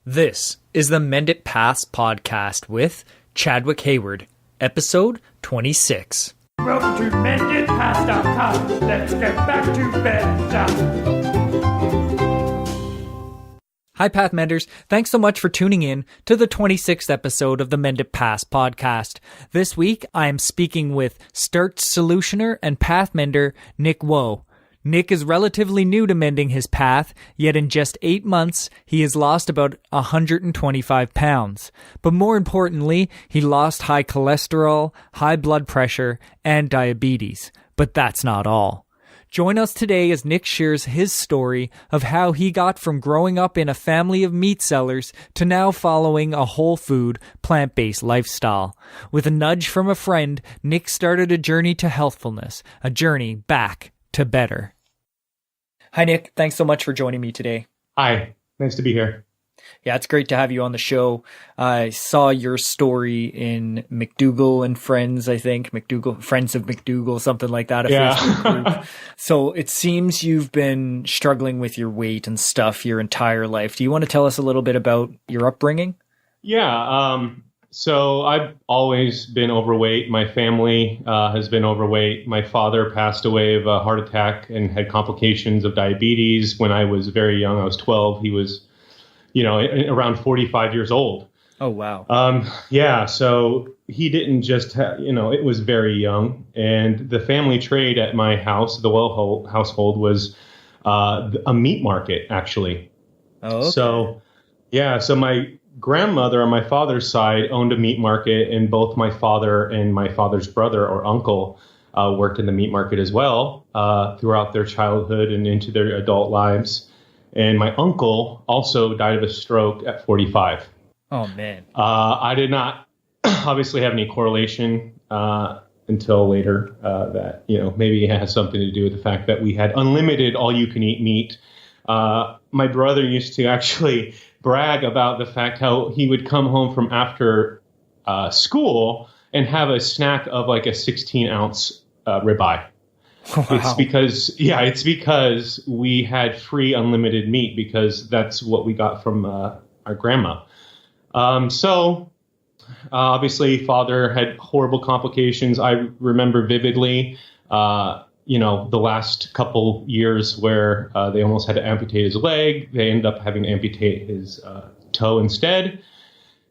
This is the Mended Paths Podcast with Chadwick Hayward, episode 26. Welcome to mendedpaths.com. Let's get back to bed. Hi, Path Menders. Thanks so much for tuning in to the 26th episode of the Mended Paths Podcast. This week, I am speaking with Starch Solutioner and Path Mender, Nick Wo. Nick is relatively new to mending his path, yet in just 8 months, he has lost about 125 pounds. But more importantly, he lost high cholesterol, high blood pressure, and diabetes. But that's not all. Join us today as Nick shares his story of how he got from growing up in a family of meat sellers to now following a whole food, plant-based lifestyle. With a nudge from a friend, Nick started a journey to healthfulness, a journey back to better. Hi, Nick. Thanks so much for joining me today. Hi. Nice to be here. Yeah, it's great to have you on the show. I saw your story in McDougall and Friends, I think. Friends of McDougall, something like that. Facebook group. So it seems you've been struggling with your weight and stuff your entire life. Do you want to tell us a little bit about your upbringing? Yeah. So I've always been overweight. My family has been overweight. My father passed away of a heart attack and had complications of diabetes when I was very young. I was 12. He was, around 45 years old. Oh, wow. Yeah. So he didn't just, it was very young. And the family trade at my house, the Wo household, was a meat market, actually. Oh, okay. So my grandmother on my father's side owned a meat market, and both my father and my father's brother or uncle worked in the meat market as well throughout their childhood and into their adult lives. And my uncle also died of a stroke at 45. Oh, man. I did not obviously have any correlation until later that, maybe it has something to do with the fact that we had unlimited all-you-can-eat meat. My brother used to actually brag about the fact how he would come home from after school and have a snack of like a 16-ounce ribeye. Wow. It's because we had free unlimited meat because that's what we got from our grandma. Obviously, father had horrible complications. I remember vividly, the last couple years where they almost had to amputate his leg. They ended up having to amputate his toe instead.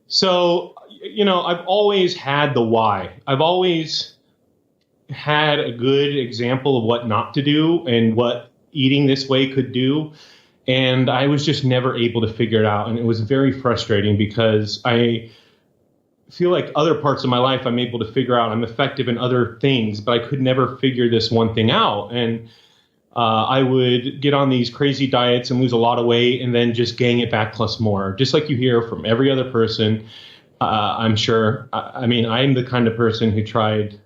So, I've always had the why. I've always had a good example of what not to do and what eating this way could do. And I was just never able to figure it out. And it was very frustrating because I feel like other parts of my life I'm able to figure out. I'm effective in other things, but I could never figure this one thing out. And I would get on these crazy diets and lose a lot of weight and then just gain it back plus more, just like you hear from every other person. I'm sure. I'm the kind of person who tried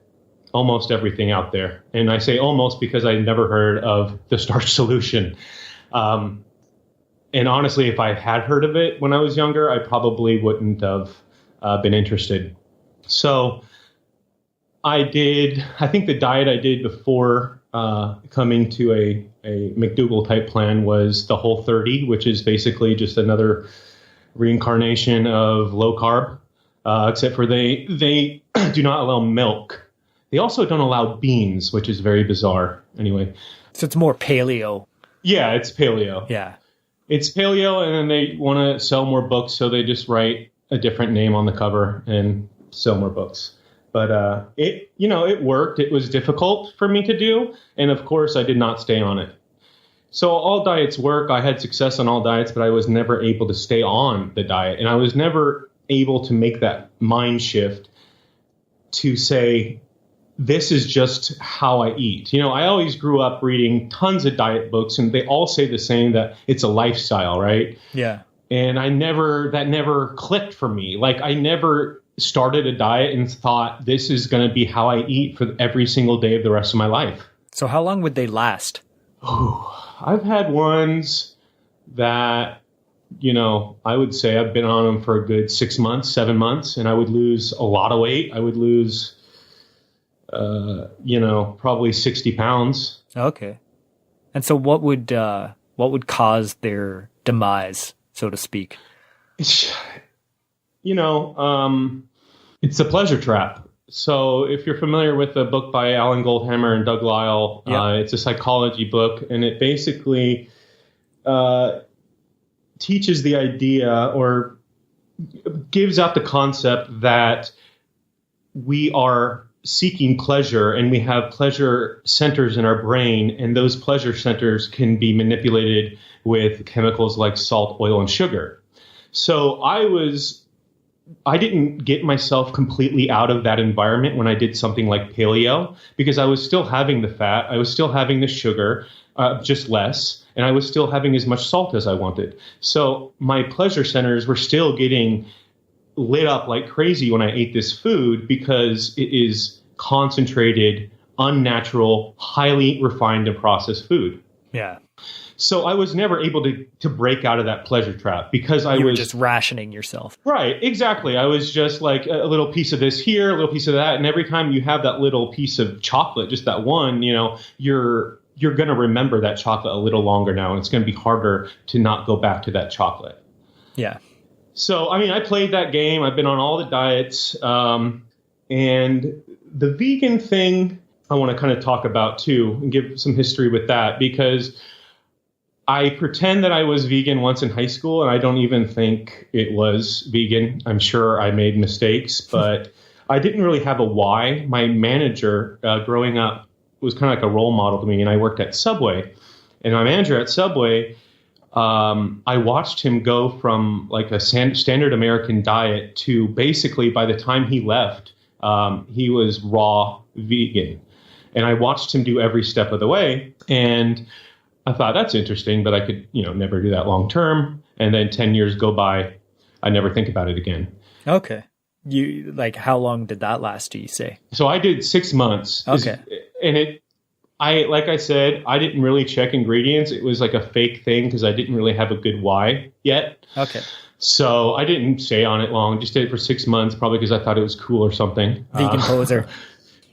almost everything out there. And I say almost because I never heard of the Starch Solution. And honestly, if I had heard of it when I was younger, I probably wouldn't have been interested. So I think the diet I did before coming to a McDougall type plan was the Whole30, which is basically just another reincarnation of low carb, except for they do not allow milk. They also don't allow beans, which is very bizarre. Anyway. So it's more paleo. Yeah, it's paleo. Yeah. It's paleo, and then they want to sell more books, so they just write a different name on the cover and sell more books. But it worked. It was difficult for me to do, and of course, I did not stay on it. So all diets work. I had success on all diets, but I was never able to stay on the diet, and I was never able to make that mind shift to say, this is just how I eat. I always grew up reading tons of diet books, and they all say the same, that it's a lifestyle, right? Yeah. And that never clicked for me. Like, I never started a diet and thought this is going to be how I eat for every single day of the rest of my life. So how long would they last? I've had ones that, I would say I've been on them for a good 6 months, 7 months, and I would lose a lot of weight. I would lose probably 60 pounds. Okay. And so what would cause their demise, so to speak? It's a pleasure trap. So if you're familiar with a book by Alan Goldhammer and Doug Lisle, it's a psychology book, and it basically teaches the idea or gives out the concept that we are seeking pleasure, and we have pleasure centers in our brain, and those pleasure centers can be manipulated with chemicals like salt, oil, and sugar. So I didn't get myself completely out of that environment when I did something like paleo, because I was still having the fat, I was still having the sugar, just less, and I was still having as much salt as I wanted. So my pleasure centers were still getting lit up like crazy when I ate this food, because it is concentrated, unnatural, highly refined and processed food. Yeah. So I was never able to break out of that pleasure trap, because you were just rationing yourself. Right, exactly. I was just like a little piece of this here, a little piece of that. And every time you have that little piece of chocolate, just that one, you're going to remember that chocolate a little longer now. And it's going to be harder to not go back to that chocolate. Yeah. So, I played that game. I've been on all the diets. And the vegan thing, I want to kind of talk about too, and give some history with that, because I pretend that I was vegan once in high school, and I don't even think it was vegan. I'm sure I made mistakes, but I didn't really have a why. My manager growing up was kind of like a role model to me, and I worked at Subway. And my manager at Subway, I watched him go from like a standard American diet to basically, by the time he left, he was raw vegan. And I watched him do every step of the way. And I thought, that's interesting, but I could, never do that long term. And then 10 years go by, I never think about it again. Okay. How long did that last, do you say? So I did 6 months. Okay. And like I said, I didn't really check ingredients. It was like a fake thing, because I didn't really have a good why yet. Okay. So I didn't stay on it long. Just did it for 6 months, probably because I thought it was cool or something. Vegan poser.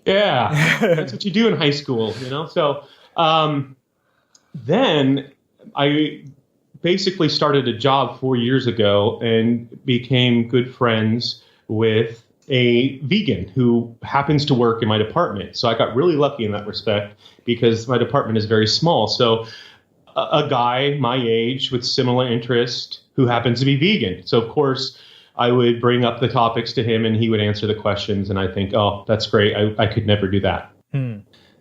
Yeah. That's what you do in high school, So then I basically started a job 4 years ago and became good friends with a vegan who happens to work in my department. So I got really lucky in that respect, because my department is very small. So a guy my age with similar interest who happens to be vegan. So of course I would bring up the topics to him, and he would answer the questions. And I think, oh, that's great. I could never do that.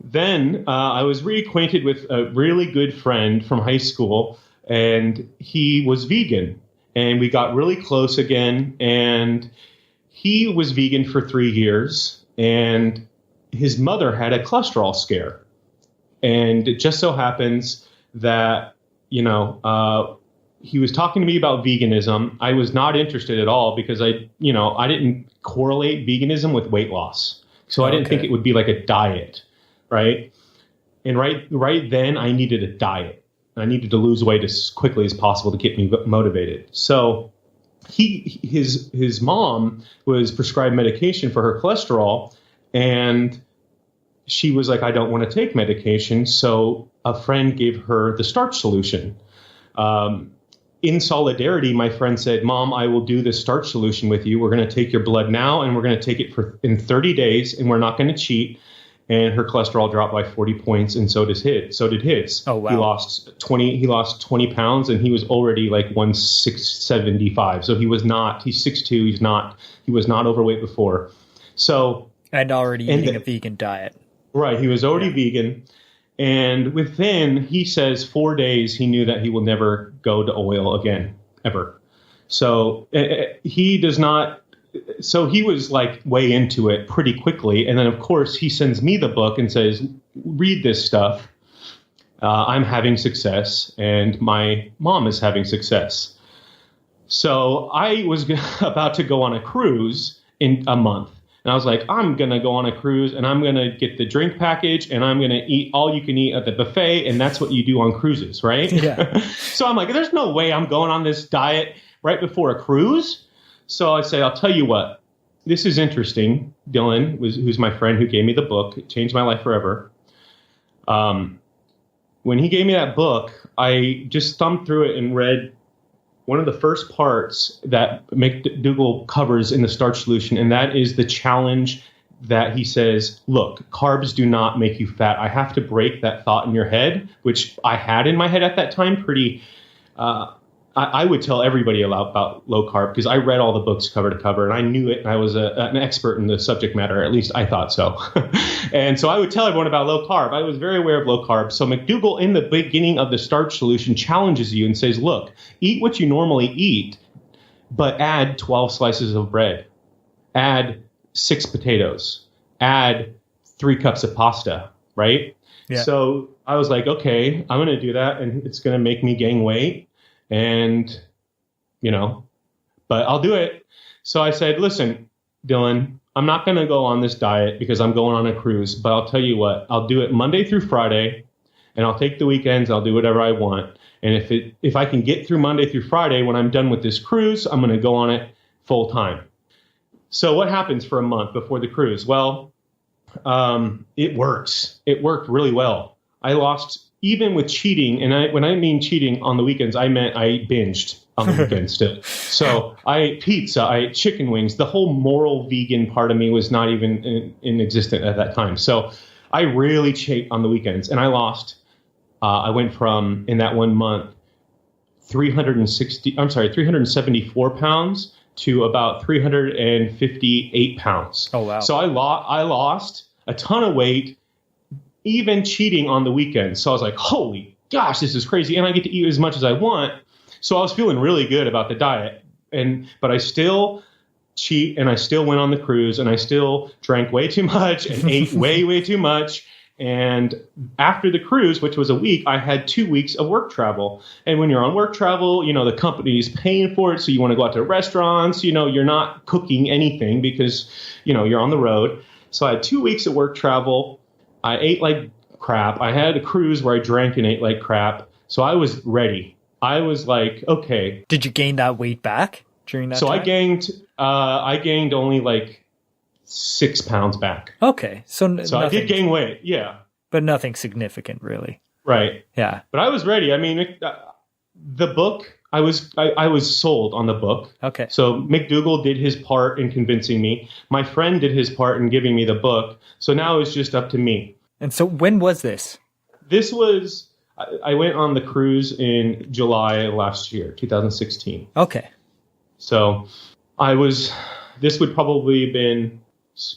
Then I was reacquainted with a really good friend from high school, and he was vegan. And we got really close again. And he was vegan for 3 years, and his mother had a cholesterol scare. And it just so happens that, he was talking to me about veganism. I was not interested at all, because I didn't correlate veganism with weight loss. So I didn't think it would be like a diet, right? And right then I needed a diet. I needed to lose weight as quickly as possible to get me motivated. So his mom was prescribed medication for her cholesterol, and she was like, I don't want to take medication. So a friend gave her the Starch Solution. In solidarity, my friend said, Mom, I will do this Starch Solution with you. We're going to take your blood now, and we're going to take it in 30 days, and we're not going to cheat. And her cholesterol dropped by 40 points, and so did his. Oh, wow. He lost 20 pounds, and he was already like 175. So he's 6'2". He was not overweight before. So, and already eating a vegan diet. Right. He was already vegan. And within, he says, 4 days, he knew that he will never go to oil again, ever. So he does not. So he was like way into it pretty quickly. And then, of course, he sends me the book and says, read this stuff. I'm having success, and my mom is having success. So I was about to go on a cruise in a month. And I was like, I'm going to go on a cruise, and I'm going to get the drink package, and I'm going to eat all you can eat at the buffet. And that's what you do on cruises, right? Yeah. So I'm like, there's no way I'm going on this diet right before a cruise. So I say, I'll tell you what, this is interesting. Dylan, who's my friend who gave me the book, it changed my life forever. When he gave me that book, I just thumbed through it and read one of the first parts that McDougall covers in the Starch Solution, and that is the challenge that he says, look, carbs do not make you fat. I have to break that thought in your head, which I had in my head at that time pretty I would tell everybody about low carb because I read all the books cover to cover and I knew it. And I was an expert in the subject matter. At least I thought so. And so I would tell everyone about low carb. I was very aware of low carb. So McDougall in the beginning of the Starch Solution challenges you and says, look, eat what you normally eat, but add 12 slices of bread, add 6 potatoes, add 3 cups of pasta, right? Yeah. So I was like, okay, I'm going to do that and it's going to make me gain weight. And, but I'll do it. So I said, listen, Dylan, I'm not going to go on this diet because I'm going on a cruise, but I'll tell you what, I'll do it Monday through Friday and I'll take the weekends. I'll do whatever I want. And if I can get through Monday through Friday, when I'm done with this cruise, I'm going to go on it full time. So what happens for a month before the cruise? Well, it works. It worked really well. I lost. Even with cheating, and when I mean cheating on the weekends, I meant I binged on the weekends still. So I ate pizza, I ate chicken wings. The whole moral vegan part of me was not even in existent at that time. So I really cheat on the weekends, and I lost. I went from, in that 1 month, 374 pounds to about 358 pounds. Oh, wow. So I lost a ton of weight, even cheating on the weekends. So I was like, holy gosh, this is crazy. And I get to eat as much as I want. So I was feeling really good about the diet. But I still cheat and I still went on the cruise and I still drank way too much and ate way, way too much. And after the cruise, which was a week, I had 2 weeks of work travel. And when you're on work travel, the company's paying for it. So you want to go out to restaurants, you're not cooking anything because, you're on the road. So I had 2 weeks of work travel. I ate like crap. I had a cruise where I drank and ate like crap. So I was ready. I was like, okay. Did you gain that weight back during that time? So I gained only like 6 pounds back. Okay. So I did gain weight. Yeah. But nothing significant really. Right. Yeah. But I was ready. I mean, the book, I was sold on the book. Okay. So McDougall did his part in convincing me. My friend did his part in giving me the book. So now it's just up to me. And so when was this? This was, I went on the cruise in July last year, 2016. Okay. So this would probably have been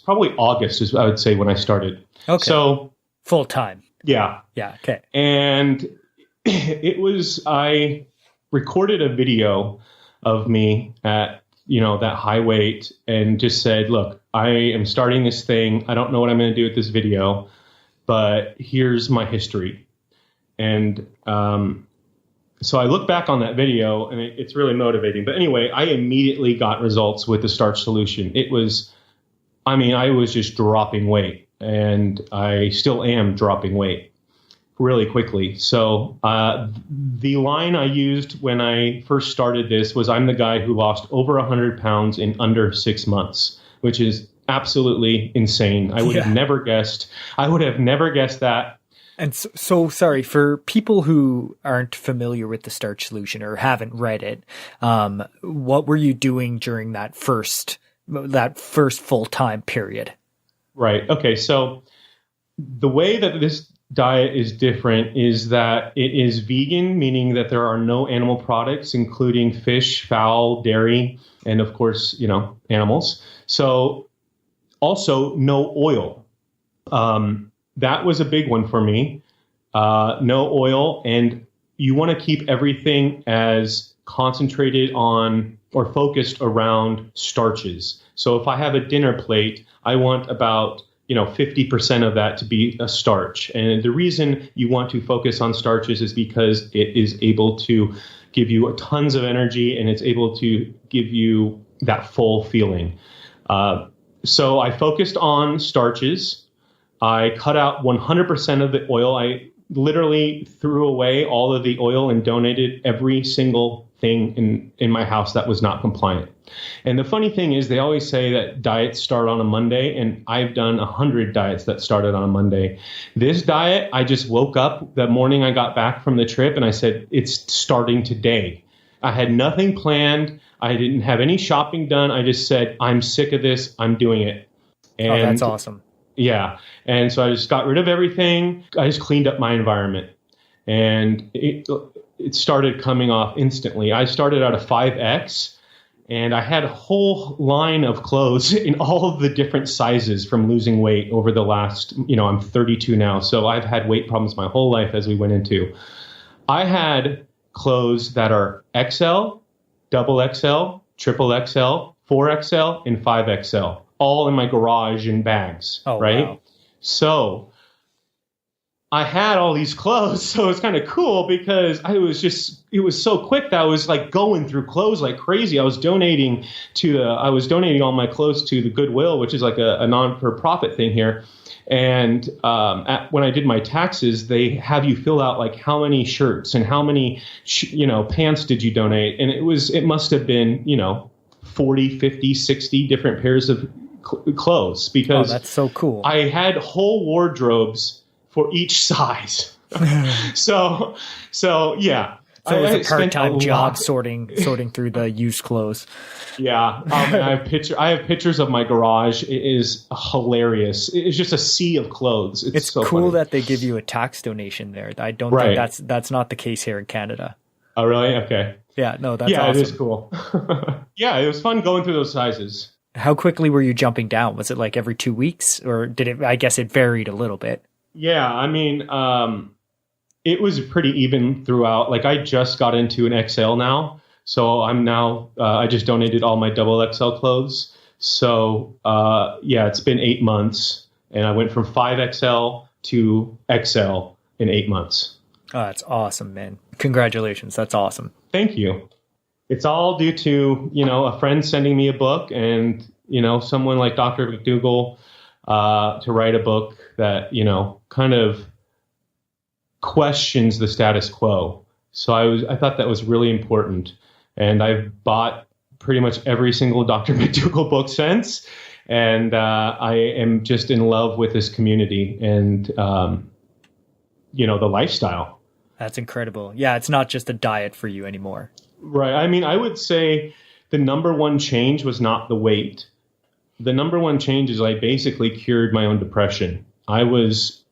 August is I would say when I started. Okay. So full time. Yeah. Yeah. Okay. And I recorded a video of me at, that high weight and just said, look, I am starting this thing. I don't know what I'm going to do with this video, but here's my history. And so I look back on that video and it's really motivating. But anyway, I immediately got results with the Starch Solution. I was just dropping weight and I still am dropping weight really quickly. So the line I used when I first started this was I'm the guy who lost over 100 pounds in under 6 months, which is absolutely insane. I would have never guessed. I would have never guessed that. And so sorry, for people who aren't familiar with the Starch Solution or haven't read it, what were you doing during that first full-time period? Right. Okay. So the way that this diet is different is that it is vegan, meaning that there are no animal products, including fish, fowl, dairy, and of course, animals. So also no oil. That was a big one for me. No oil. And you want to keep everything as concentrated on or focused around starches. So if I have a dinner plate, I want about 50% of that to be a starch. And the reason you want to focus on starches is because it is able to give you tons of energy and it's able to give you that full feeling. So I focused on starches. I cut out 100% of the oil. I literally threw away all of the oil and donated every single thing in my house that was not compliant. And the funny thing is they always say that diets start on a Monday, and I've done 100 diets that started on a Monday. This diet, I just woke up the morning I got back from the trip and I said, it's starting today. I had nothing planned. I didn't have any shopping done. I just said, I'm sick of this. I'm doing it. And that's awesome. Yeah. And so I just got rid of everything. I just cleaned up my environment. And it started coming off instantly. I started out a 5X, and I had a whole line of clothes in all of the different sizes from losing weight over the last, I'm 32 now. So I've had weight problems my whole life as we went into. I had clothes that are XL, double XL, triple XL, 4XL, and 5XL, all in my garage in bags, right? Wow. So I had all these clothes, so it's kind of cool because it was so quick that I was like going through clothes like crazy. I was donating all my clothes to the Goodwill, which is like a non-for-profit thing here. And when I did my taxes, they have you fill out like how many shirts and how many pants did you donate, and it must have been 40, 50, 60 different pairs of clothes because that's so cool. I had whole wardrobes for each size. So yeah. So it was a part-time job sorting through the used clothes. Yeah. I have pictures of my garage. It is hilarious. It's just a sea of clothes. It's so cool funny. that they give you a tax donation there. I don't think that's not the case here in Canada. Oh, really? Okay. Yeah, no, that's awesome. It is cool. Yeah, it was fun going through those sizes. How quickly were you jumping down? Was it like every 2 weeks, or did it? I guess it varied a little bit. Yeah, I mean, it was pretty even throughout. Like I just got into an XL now, so I'm now I just donated all my double XL clothes. So it's been 8 months, and I went from 5XL to XL in 8 months. Oh, that's awesome, man! Congratulations, that's awesome. Thank you. It's all due to a friend sending me a book, and someone like Dr. McDougall to write a book that kind of questions the status quo. So I thought that was really important, and I've bought pretty much every single Dr. McDougall book since, and I am just in love with this community and the lifestyle. That's incredible. Yeah, it's not just a diet for you anymore. Right. I mean, I would say the number one change was not the weight. The number one change is I basically cured my own depression. I was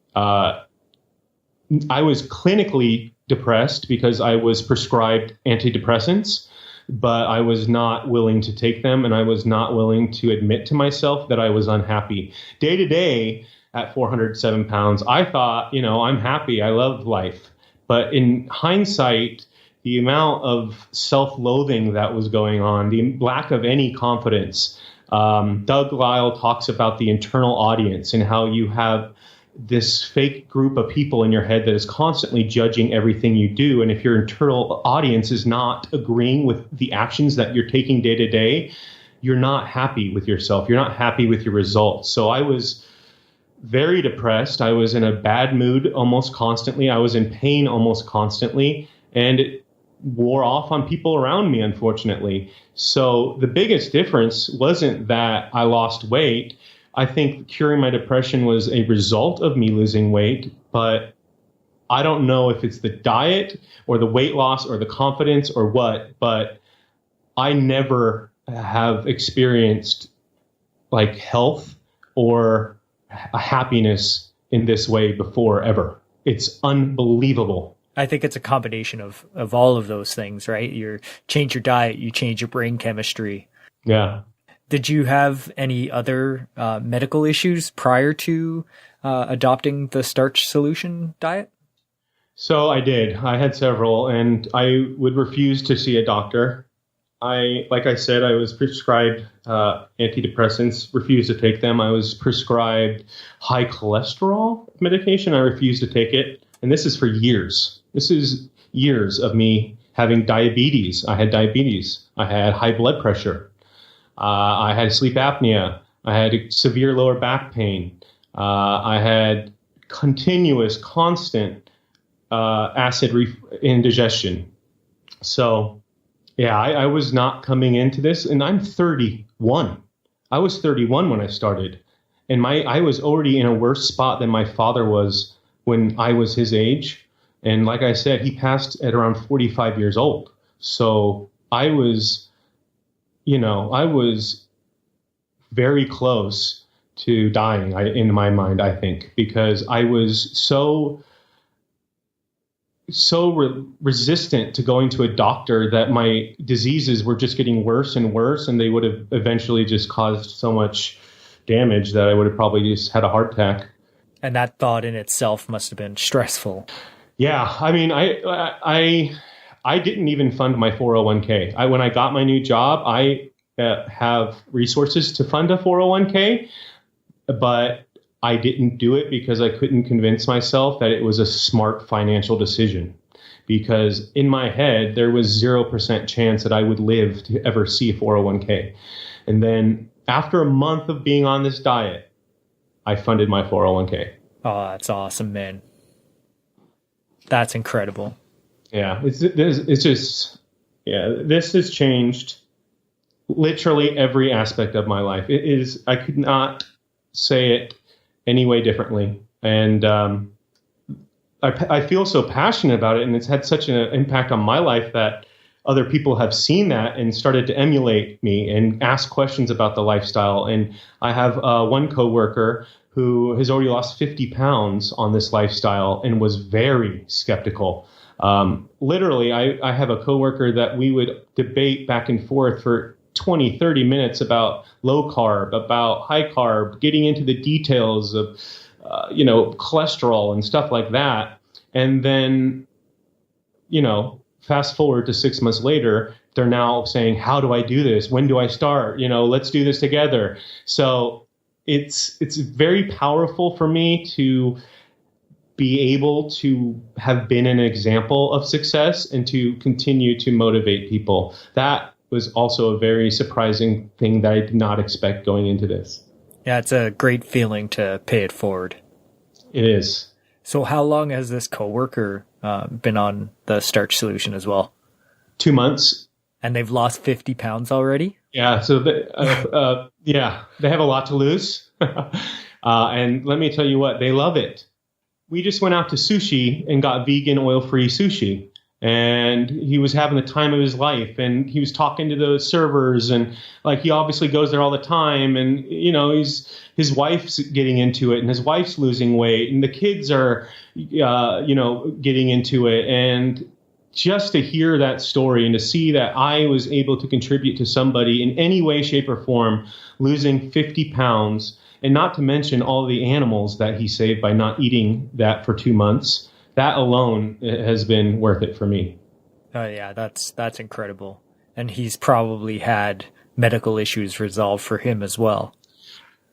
clinically depressed because I was prescribed antidepressants, but I was not willing to take them, and I was not willing to admit to myself that I was unhappy. Day to day, at 407 pounds, I thought, I'm happy. I love life. But in hindsight, the amount of self-loathing that was going on, the lack of any confidence. Doug Lyle talks about the internal audience and how you have this fake group of people in your head that is constantly judging everything you do. And if your internal audience is not agreeing with the actions that you're taking day to day, you're not happy with yourself. You're not happy with your results. So I was very depressed. I was in a bad mood almost constantly. I was in pain almost constantly. And it wore off on people around me, unfortunately. So the biggest difference wasn't that I lost weight. I think curing my depression was a result of me losing weight, but I don't know if it's the diet or the weight loss or the confidence or what, but I never have experienced like health or a happiness in this way before ever. It's unbelievable. I think it's a combination of all of those things, right? You change your diet, you change your brain chemistry. Yeah. Did you have any other medical issues prior to adopting the Starch Solution diet? So I did. I had several, and I would refuse to see a doctor. Like I said, I was prescribed antidepressants, refused to take them. I was prescribed high cholesterol medication. I refused to take it. And this is for years. This is years of me having diabetes. I had diabetes. I had high blood pressure. I had sleep apnea. I had severe lower back pain. I had continuous, constant acid indigestion. So, yeah, I was not coming into this, and I'm 31. I was 31 when I started, and I was already in a worse spot than my father was when I was his age. And like I said, he passed at around 45 years old. So I was very close to dying, in my mind, I think, because I was so resistant to going to a doctor that my diseases were just getting worse and worse, and they would have eventually just caused so much damage that I would have probably just had a heart attack. And that thought in itself must have been stressful. Yeah, I mean, I didn't even fund my 401k. When I got my new job, I have resources to fund a 401k, but I didn't do it because I couldn't convince myself that it was a smart financial decision. Because in my head, there was 0% chance that I would live to ever see a 401k. And then after a month of being on this diet, I funded my 401k. Oh, that's awesome, man. That's incredible. Yeah, it's just, this has changed literally every aspect of my life. It is, I could not say it any way differently. And I feel so passionate about it, and it's had such an impact on my life that other people have seen that and started to emulate me and ask questions about the lifestyle. And I have one coworker who has already lost 50 pounds on this lifestyle and was very skeptical. Literally, I have a coworker that we would debate back and forth for 20, 30 minutes about low carb, about high carb, getting into the details of, cholesterol and stuff like that. And then, fast forward to 6 months later, they're now saying, how do I do this? When do I start? Let's do this together. So it's very powerful for me to be able to have been an example of success and to continue to motivate people. That was also a very surprising thing that I did not expect going into this. Yeah, it's a great feeling to pay it forward. It is. So how long has this coworker been on the Starch Solution as well? 2 months. And they've lost 50 pounds already? Yeah, so they have a lot to lose. And let me tell you what, they love it. We just went out to sushi and got vegan, oil-free sushi. And he was having the time of his life, and he was talking to the servers, and he obviously goes there all the time. And, his wife's getting into it, and his wife's losing weight, and the kids are, getting into it. And just to hear that story and to see that I was able to contribute to somebody in any way, shape, or form, losing 50 pounds, and not to mention all the animals that he saved by not eating that for 2 months, that alone has been worth it for me. Oh yeah, that's incredible. And he's probably had medical issues resolved for him as well.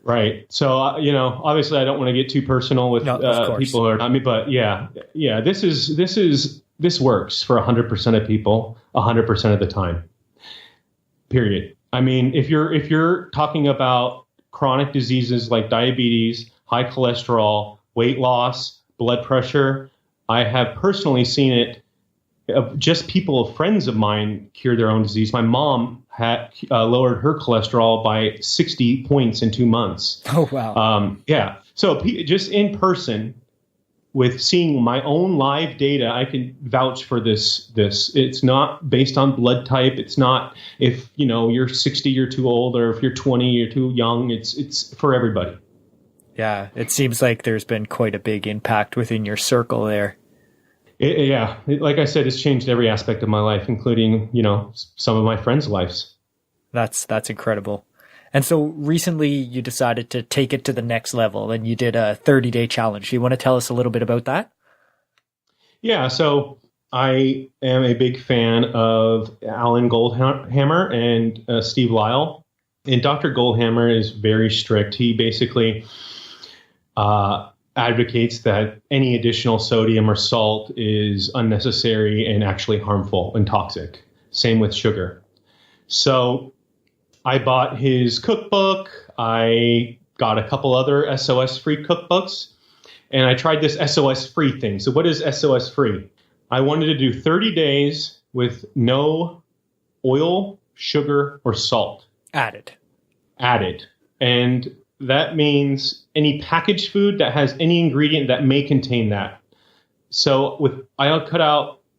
Right. So, obviously I don't want to get too personal with people who are not me, but yeah, this works for 100% of people, 100% of the time, period. I mean, if you're talking about chronic diseases like diabetes, high cholesterol, weight loss, blood pressure, I have personally seen it. Just friends of mine cure their own disease. My mom had lowered her cholesterol by 60 points in 2 months. Oh, wow. Yeah. So just in person, with seeing my own live data, I can vouch for this. It's not based on blood type. It's not if, you're 60, you're too old, or if you're 20, you're too young. It's for everybody. Yeah. It seems like there's been quite a big impact within your circle there. Like I said, it's changed every aspect of my life, including, some of my friends' lives. That's incredible. And so recently you decided to take it to the next level, and you did a 30-day challenge. You want to tell us a little bit about that? Yeah, so I am a big fan of Alan Goldhammer and Steve Lyle. And Dr. Goldhammer is very strict. He basically advocates that any additional sodium or salt is unnecessary and actually harmful and toxic. Same with sugar. So I bought his cookbook. I got a couple other SOS-free cookbooks, and I tried this SOS-free thing. So what is SOS-free? I wanted to do 30 days with no oil, sugar, or salt. Added. And that means any packaged food that has any ingredient that may contain that. So I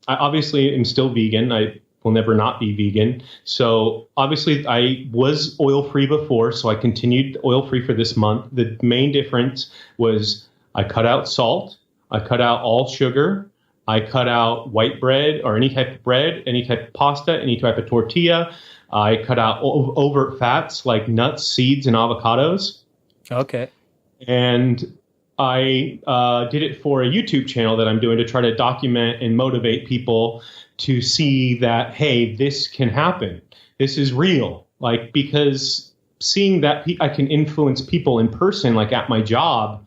obviously am still vegan. I will never not be vegan. So obviously I was oil-free before, so I continued oil-free for this month. The main difference was I cut out salt, I cut out all sugar, I cut out white bread or any type of bread, any type of pasta, any type of tortilla. I cut out overt fats like nuts, seeds, and avocados. Okay. And I did it for a YouTube channel that I'm doing to try to document and motivate people to see that, hey, this can happen. This is real. Like, because seeing that I can influence people in person, like at my job,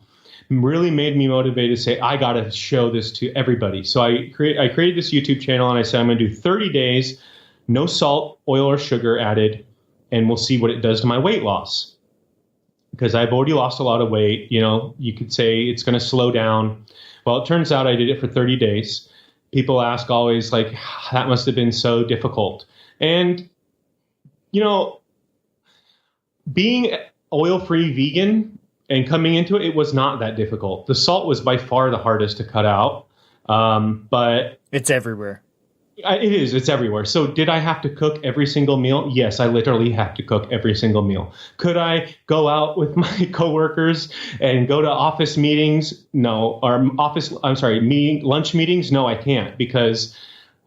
really made me motivated to say, I got to show this to everybody. So I created this YouTube channel, and I said, I'm going to do 30 days, no salt, oil, or sugar added, and we'll see what it does to my weight loss. Because I've already lost a lot of weight. You know, you could say it's going to slow down. Well, it turns out I did it for 30 days. People ask always, like, that must have been so difficult. And, you know, being oil-free vegan and coming into it, it was not that difficult. The salt was by far the hardest to cut out. But it's everywhere. It is. It's everywhere. So did I have to cook every single meal? Yes, I literally have to cook every single meal. Could I go out with my coworkers and go to office meetings? No. Or lunch meetings? No, I can't, because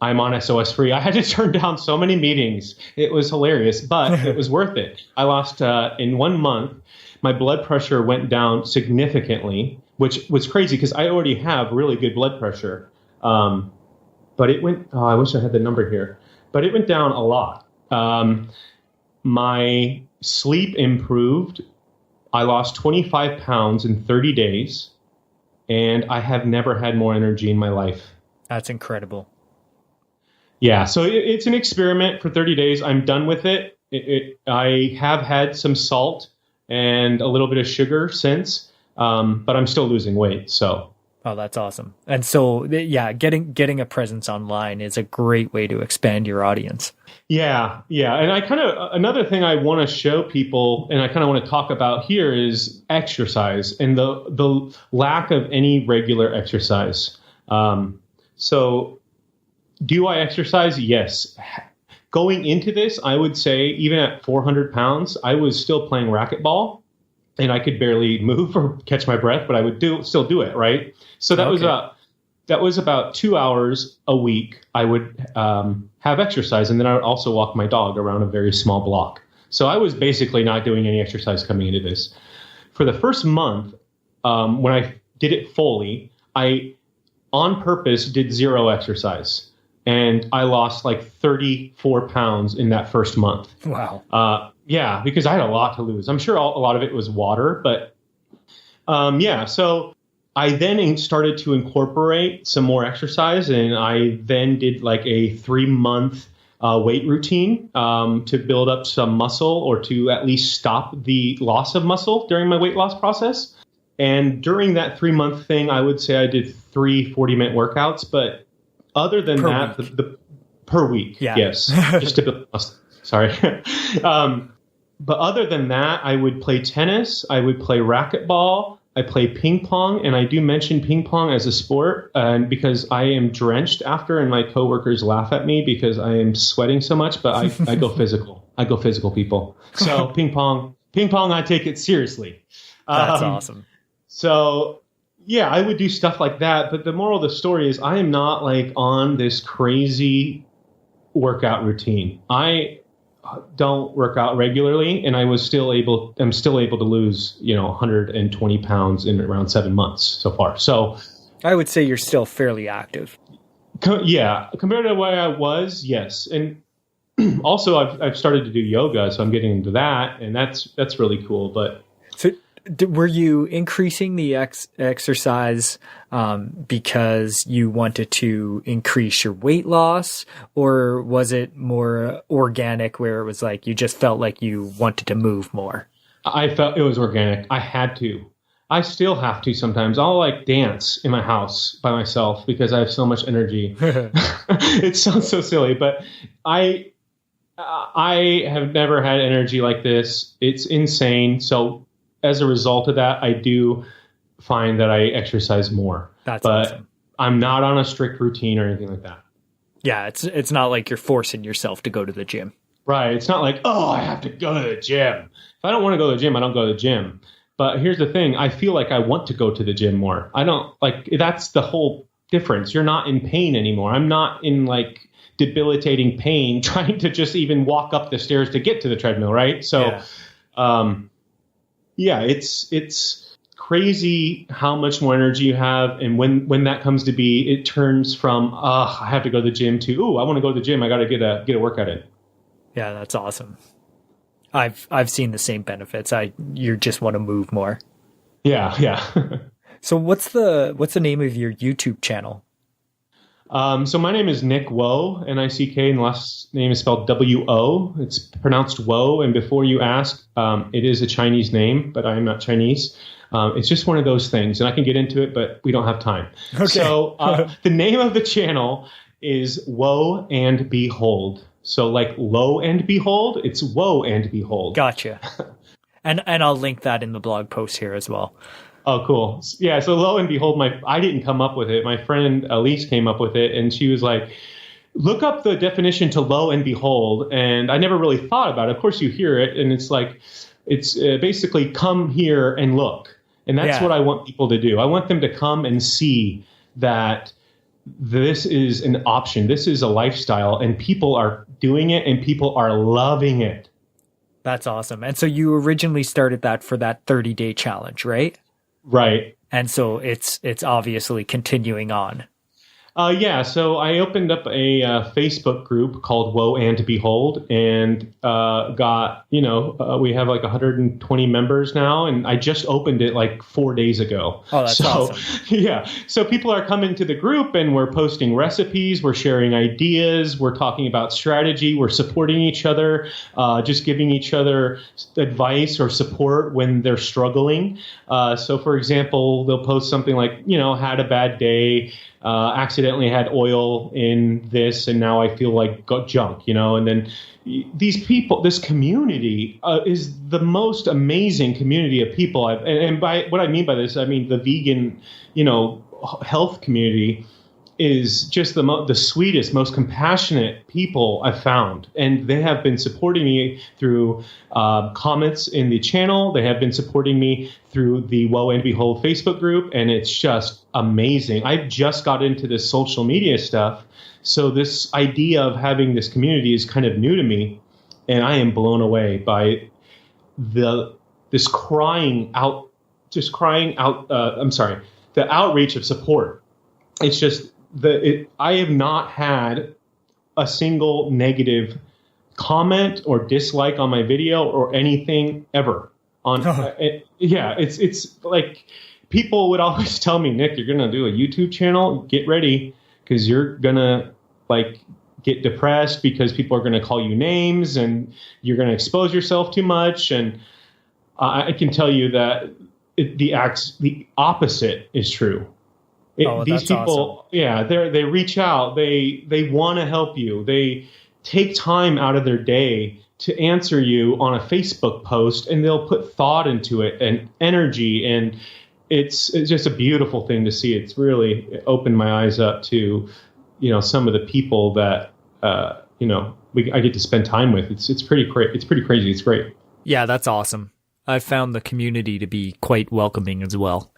I'm on SOS free. I had to turn down so many meetings. It was hilarious, but it was worth it. I lost, in 1 month, my blood pressure went down significantly, which was crazy because I already have really good blood pressure. But it went, I wish I had the number here, but it went down a lot. My sleep improved. I lost 25 pounds in 30 days, and I have never had more energy in my life. That's incredible. Yeah, so it's an experiment for 30 days. I'm done with it. I have had some salt and a little bit of sugar since, but I'm still losing weight, so... Oh, that's awesome. And so, yeah, getting a presence online is a great way to expand your audience. Yeah. And another thing I want to show people, and I kind of want to talk about here, is exercise and the lack of any regular exercise. So do I exercise? Yes. Going into this, I would say even at 400 pounds, I was still playing racquetball. And I could barely move or catch my breath, but I would still do it, right? So that was about 2 hours a week. I would have exercise, and then I would also walk my dog around a very small block. So I was basically not doing any exercise coming into this. For the first month, when I did it fully, I on purpose did zero exercise, and I lost like 34 pounds in that first month. Wow. Yeah, because I had a lot to lose. I'm sure a lot of it was water, but so I then started to incorporate some more exercise, and I then did like a 3-month weight routine to build up some muscle, or to at least stop the loss of muscle during my weight loss process. And during that 3-month thing, I would say I did 3 40-minute workouts, but other than that, per week, yeah. Yes, just to build muscle. Sorry. But other than that, I would play tennis, I would play racquetball, I play ping pong, and I do mention ping pong as a sport because I am drenched after, and my coworkers laugh at me because I am sweating so much, but I go physical. I go physical, people. So ping pong, I take it seriously. That's awesome. So yeah, I would do stuff like that, but the moral of the story is I am not like on this crazy workout routine. I don't work out regularly, and I'm still able to lose, 120 pounds in around 7 months so far. So I would say you're still fairly active. Yeah, compared to where I was, yes. And also I've started to do yoga, so I'm getting into that, and that's really cool. But so were you increasing the exercise because you wanted to increase your weight loss, or was it more organic where it was like you just felt like you wanted to move more? I felt it was organic. I had to. I still have to sometimes. I'll like dance in my house by myself because I have so much energy. It sounds so silly, but I have never had energy like this. It's insane. So as a result of that, I do find that I exercise more. But awesome. I'm not on a strict routine or anything like that. Yeah, it's not like you're forcing yourself to go to the gym. Right. It's not like, oh, I have to go to the gym. If I don't want to go to the gym, I don't go to the gym. But here's the thing. I feel like I want to go to the gym more. I don't like, that's the whole difference. You're not in pain anymore. I'm not in like debilitating pain trying to just even walk up the stairs to get to the treadmill. Right. So, it's crazy how much more energy you have. And when that comes to be, it turns from, I have to go to the gym to, I want to go to the gym. I got to get a workout in. Yeah, that's awesome. I've seen the same benefits. You just want to move more. Yeah. So what's the name of your YouTube channel? So my name is Nick Wo, N-I-C-K, and the last name is spelled W-O. It's pronounced Wo, and before you ask, it is a Chinese name, but I am not Chinese. It's just one of those things, and I can get into it, but we don't have time. Okay. So the name of the channel is Wo&Behold. So like lo and behold, it's Wo&Behold. Gotcha. And I'll link that in the blog post here as well. Oh, cool. Yeah, so lo and behold, I didn't come up with it. My friend Elise came up with it, and she was like, look up the definition to lo and behold. And I never really thought about it. Of course, you hear it, and it's like, it's basically come here and look. And that's what I want people to do. I want them to come and see that this is an option. This is a lifestyle, and people are doing it, and people are loving it. That's awesome. And so you originally started that for that 30-day challenge, right? Right. And so it's obviously continuing on. So I opened up a Facebook group called Wo&Behold, and got, we have like 120 members now, and I just opened it like 4 days ago. Oh, that's awesome. Yeah. So people are coming to the group, and we're posting recipes, we're sharing ideas, we're talking about strategy, we're supporting each other, just giving each other advice or support when they're struggling. So for example, they'll post something like, had a bad day, accidentally had oil in this, and now I feel like junk, and then these people, this community is the most amazing community of people. And by what I mean by this, I mean the vegan, health community is just the sweetest, most compassionate people I've found. And they have been supporting me through comments in the channel. They have been supporting me through the Wo&Behold Facebook group. And it's just amazing. I've just got into this social media stuff. So this idea of having this community is kind of new to me. And I am blown away by the outreach of support. It's just, I have not had a single negative comment or dislike on my video or anything ever. It's like people would always tell me, Nick, you're going to do a YouTube channel. Get ready, because you're going to get depressed because people are going to call you names and you're going to expose yourself too much. And I can tell you that the opposite is true. These people, awesome. They reach out. They want to help you. They take time out of their day to answer you on a Facebook post, and they'll put thought into it and energy. And it's just a beautiful thing to see. It's really opened my eyes up to, some of the people that, I get to spend time with. It's pretty crazy. It's great. Yeah, that's awesome. I've found the community to be quite welcoming as well.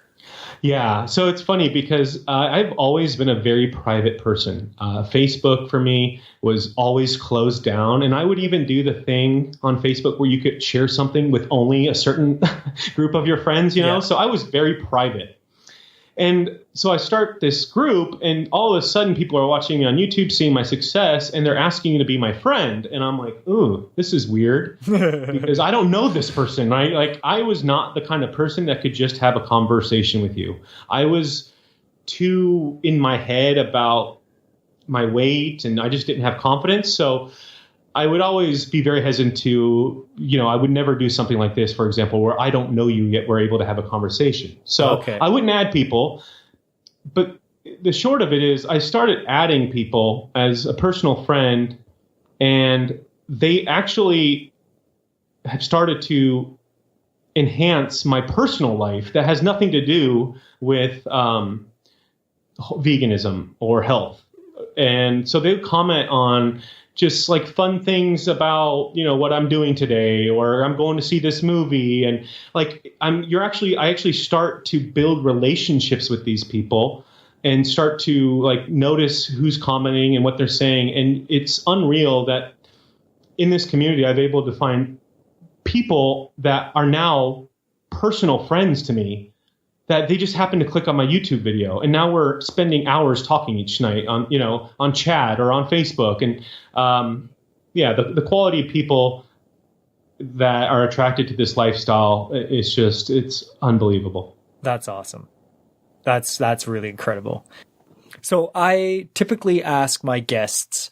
Yeah, so it's funny because I've always been a very private person. Facebook for me was always closed down, and I would even do the thing on Facebook where you could share something with only a certain group of your friends, Yeah. So I was very private. And so I start this group, and all of a sudden people are watching me on YouTube, seeing my success, and they're asking me to be my friend. And I'm like, ooh, this is weird because I don't know this person, right? Like, I was not the kind of person that could just have a conversation with you. I was too in my head about my weight, and I just didn't have confidence. So I would always be very hesitant to, I would never do something like this, for example, where I don't know you yet we're able to have a conversation. So I wouldn't add people. But the short of it is I started adding people as a personal friend, and they actually have started to enhance my personal life that has nothing to do with veganism or health. And so they would comment on just like fun things about, what I'm doing today, or I'm going to see this movie. And like, I actually start to build relationships with these people and start to like notice who's commenting and what they're saying. And it's unreal that in this community, I've been able to find people that are now personal friends to me, that they just happen to click on my YouTube video. And now we're spending hours talking each night on chat or on Facebook. And the quality of people that are attracted to this lifestyle it's unbelievable. That's awesome. That's really incredible. So I typically ask my guests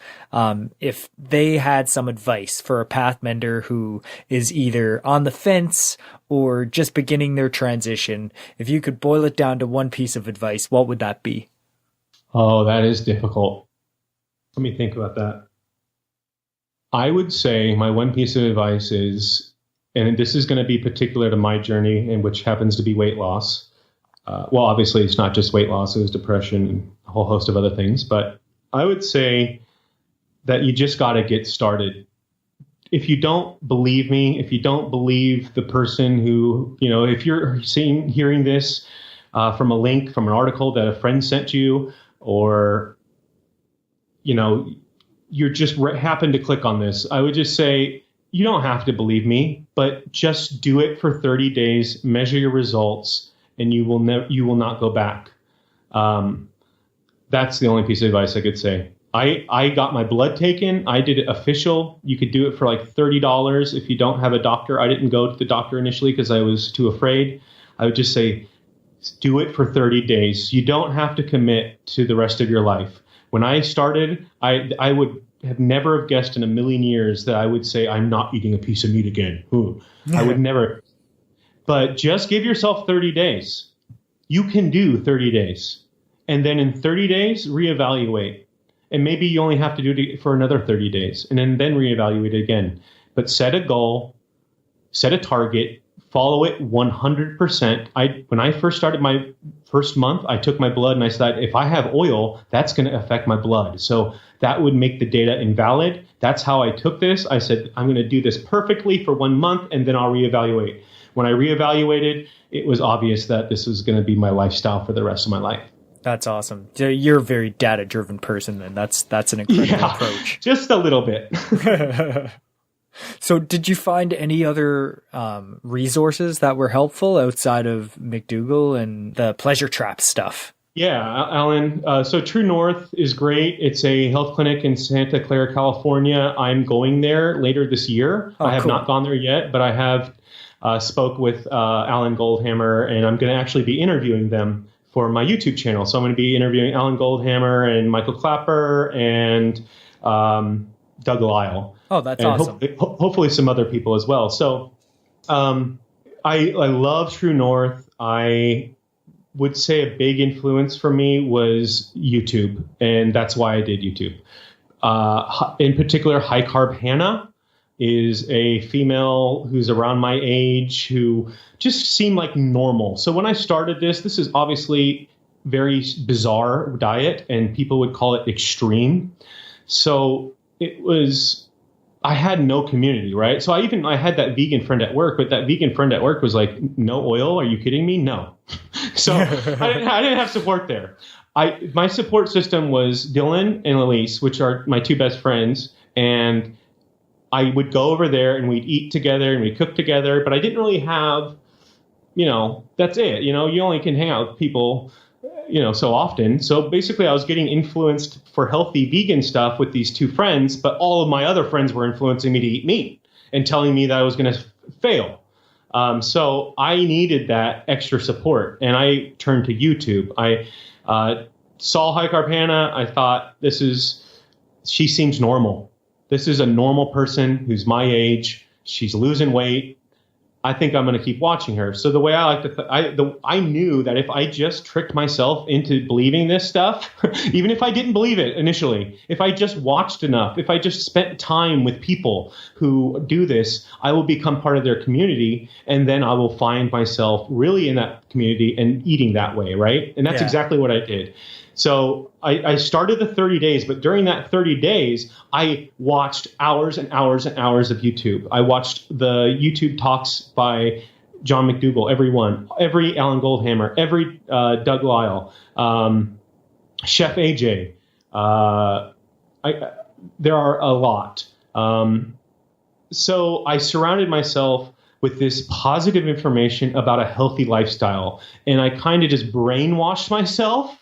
if they had some advice for a path mender who is either on the fence or just beginning their transition. If you could boil it down to one piece of advice, what would that be? Oh, that is difficult. Let me think about that. I would say my one piece of advice is, and this is going to be particular to my journey, and which happens to be weight loss. Well, obviously, it's not just weight loss. It was depression and a whole host of other things. But I would say that you just got to get started. If you don't believe me, if you don't believe the person who, if you're hearing this from a link, from an article that a friend sent you, or, you're just happen to click on this, I would just say, you don't have to believe me, but just do it for 30 days, measure your results, and you will not go back. That's the only piece of advice I could say. I got my blood taken. I did it official. You could do it for like $30 if you don't have a doctor. I didn't go to the doctor initially because I was too afraid. I would just say, do it for 30 days. You don't have to commit to the rest of your life. When I started, I would have never have guessed in a million years that I would say, I'm not eating a piece of meat again. Ooh, I would never. But just give yourself 30 days. You can do 30 days. And then in 30 days, reevaluate. And maybe you only have to do it for another 30 days. And then reevaluate again. But set a goal, set a target, follow it 100%. When I first started my first month, I took my blood and I said, if I have oil, that's going to affect my blood. So that would make the data invalid. That's how I took this. I said, I'm going to do this perfectly for 1 month, and then I'll reevaluate. When I reevaluated, it was obvious that this was going to be my lifestyle for the rest of my life. That's awesome. You're a very data-driven person, then. That's an incredible approach. Just a little bit. So did you find any other resources that were helpful outside of McDougall and the Pleasure Trap stuff? Yeah, Alan. So True North is great. It's a health clinic in Santa Clara, California. I'm going there later this year. I have not gone there yet, but I have spoke with Alan Goldhammer, and I'm going to actually be interviewing them for my YouTube channel. So I'm going to be interviewing Alan Goldhammer and Michael Clapper and Doug Lyle. Oh, that's awesome. Hopefully some other people as well. So I love True North. I would say a big influence for me was YouTube, and that's why I did YouTube. In particular, High Carb Hannah is a female who's around my age who just seemed like normal. So when I started this is obviously very bizarre diet, and people would call it extreme. So I had no community, right? So I had that vegan friend at work, but that vegan friend at work was like, no oil? Are you kidding me? No. So I didn't have support there. My support system was Dylan and Elise, which are my two best friends. And I would go over there and we'd eat together and we'd cook together, but I didn't really have, that's it. You only can hang out with people, so often. So basically I was getting influenced for healthy vegan stuff with these two friends, but all of my other friends were influencing me to eat meat and telling me that I was going to fail. So I needed that extra support, and I turned to YouTube. I saw High Carb Hannah. I thought, she seems normal. This is a normal person who's my age. She's losing weight. I think I'm going to keep watching her. So the way I like to, I knew that if I just tricked myself into believing this stuff, even if I didn't believe it initially, if I just watched enough, if I just spent time with people who do this, I will become part of their community, and then I will find myself really in that community and eating that way, right? And that's exactly what I did. So I started the 30 days, but during that 30 days, I watched hours and hours and hours of YouTube. I watched the YouTube talks by John McDougall, every Alan Goldhammer, every Doug Lyle, Chef AJ. There are a lot. So I surrounded myself with this positive information about a healthy lifestyle, and I kind of just brainwashed myself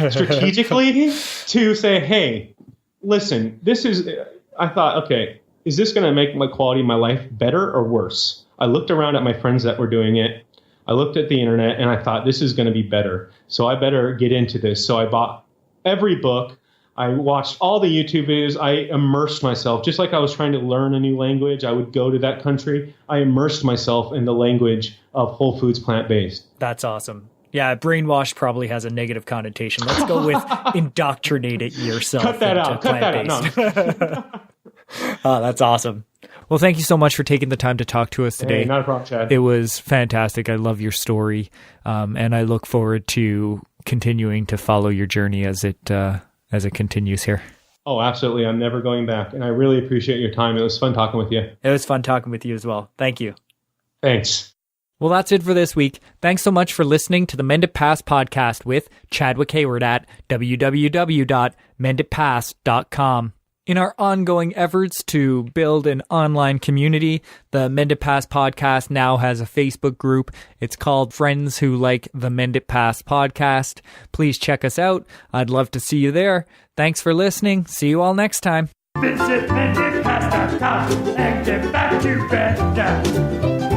strategically to say, hey, listen, I thought, okay, is this going to make my quality of my life better or worse? I looked around at my friends that were doing it. I looked at the internet and I thought, this is going to be better. So I better get into this. So I bought every book. I watched all the YouTube videos. I immersed myself. Just like I was trying to learn a new language, I would go to that country. I immersed myself in the language of whole foods, plant-based. That's awesome. Yeah, brainwash probably has a negative connotation. Let's go with indoctrinated yourself. Cut that out. No. Oh, that's awesome. Well, thank you so much for taking the time to talk to us today. Hey, not a problem, Chad. It was fantastic. I love your story, and I look forward to continuing to follow your journey as it continues here. Oh, absolutely. I'm never going back, and I really appreciate your time. It was fun talking with you. It was fun talking with you as well. Thank you. Thanks. Well, that's it for this week. Thanks so much for listening to the Mended Paths Podcast with Chadwick Hayward at www.mendedpaths.com. In our ongoing efforts to build an online community, the Mended Paths Podcast now has a Facebook group. It's called Friends Who Like the Mended Paths Podcast. Please check us out. I'd love to see you there. Thanks for listening. See you all next time. Visit mendedpaths.com and get back to bed now.